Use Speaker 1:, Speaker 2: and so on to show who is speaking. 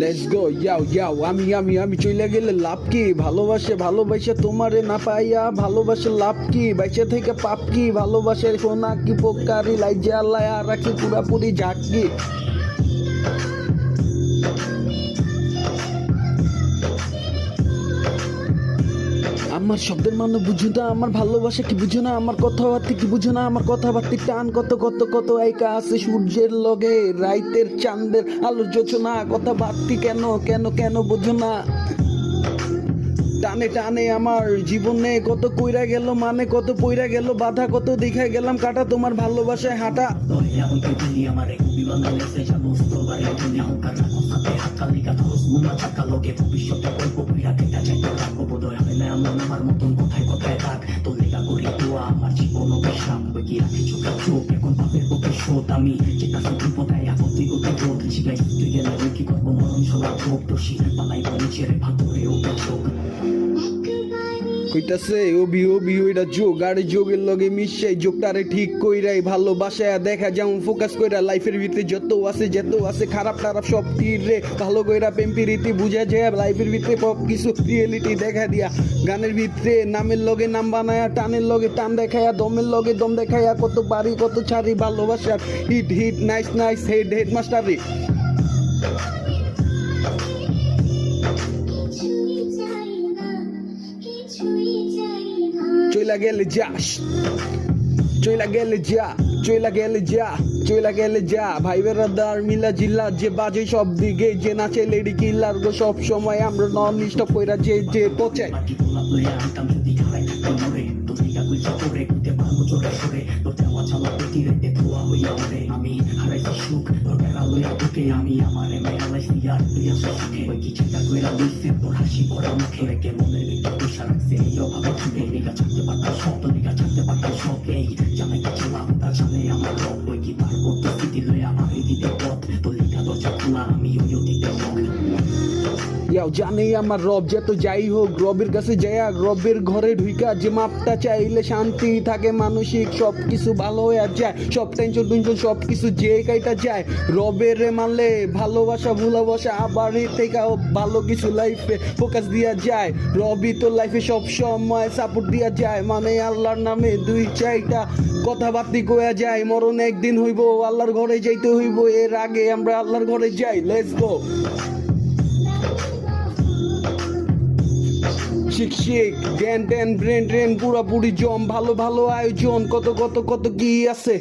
Speaker 1: let's go ইয়াও ইয়াও আমি চলে গেলে লাভ কি ভালোবাসে তোমারে না পাইয়া ভালোবাসে লাভ কি বাইচে থেকে পাপ কি ভালোবাসে সোনা কি পোকারি লাইজা আল্লাহ রাখি পুরাপুরি ঝাঁকি আমার শব্দের মানে বুঝো না আমার ভালোবাসা কি বুঝো না আমার কথাবার্তা কি বুঝো না আমার কথাবার্তা টান কত কত কত একা আছে সূর্যের লগে রাইতের চাঁদের আলোর যোচনা কথাবার্তা কেন কেন কেন বুঝো না টানে টানে আমার জীবনে কত কইরা গেল মানে কত পইরা গেল বাধা কত দেখা গেলাম কাটা তোমার ভালোবাসায় হাঁটা
Speaker 2: আমার মতন কোথায় কোথায় থাক তোর লেখা করি দোয়া আমার জীবন অভিশাপ কি রাখি চোখে চোখ এখন পাপের প্রতিশোধ আমি যেটা শুধু কোথায় আপত্তি করতে চোখ শিখাই তুই গেলে কি করবো মরণ সবার চোখ দোষী পালাই বলি ছেড়ে ভাতরে ওকে চোখ
Speaker 1: কইতাছে ওবি ওইটা যোগ আর যোগের লগে মিশাই যোগটারে ঠিক কইরাই ভালোবাসায় দেখা যেমন ফোকাস কইরা লাইফের ভিতরে যত আছে খারাপ টারাপ সব রে ভালো কইরা প্রেম প্রীতি বুঝা যায় লাইফের ভিতরে সব কিছু রিয়েলিটি দেখা দিয়া গানের ভিতরে নামের লগে নাম বানায়া টানের লগে টান দেখায়া দমের লগে দম দেখায়া কত পারি কত ছাড়ি ভালোবাসার হিট নাইস হেড মাস্টারি চইলা গেলে যা ভাই বেরাদার মিলা জিল্লা যে বাজে সব দিকে যে নাচে লেডি কিলার গো সব সময় আমরা নন স্টপ কইরা যে পচাই
Speaker 2: আমি হারাইছি সুখ তোর বেড়া লইয়া ঢুকে আমি আমার মেলাইছি আর তুই আসো সুখে ওই কি চিন্তা কইরা লইছে তোর হাসি পড়া মুখে রেখে মনের ভিতর তুষার রাখছে এই অভাবে ছুটে লিগা ছাড়তে পারতাম সব তো লিগা ছাড়তে পারতাম সব এই জানাই কি ছিলাম তার জানে আমার রব ওই কি পার করতে স্থিতি লয়ে আমার দিতে পথ তোর লিগা দরজা খোলা আমি ওই দিতে পথ
Speaker 1: ইয়াও জানে আমার রব যত যাই হোক রবের কাছে যায় রবের ঘরে ঢুইকা যে মাপটা চাইলে শান্তি থাকে মানসিক সব কিছু ভালো হয়ে যায় সব টেনশন সব কিছু যে কাইটা যায় রবের মানলে ভালোবাসা আবার থেকে ভালো কিছু লাইফে ফোকাস দিয়া যায় রবি তো লাইফে সব সময় সাপোর্ট দিয়া যায় মানে আল্লাহর নামে দুই চাইটা কথাবার্তা কয়া যায় মরণ একদিন হইব আল্লাহর ঘরে যাইতে হইব এর আগে আমরা আল্লাহর ঘরে যাই লেটস গো শিক জ্ঞান ব্রেন পুরাপুরি জম ভালো আয়োজন কত কি আছে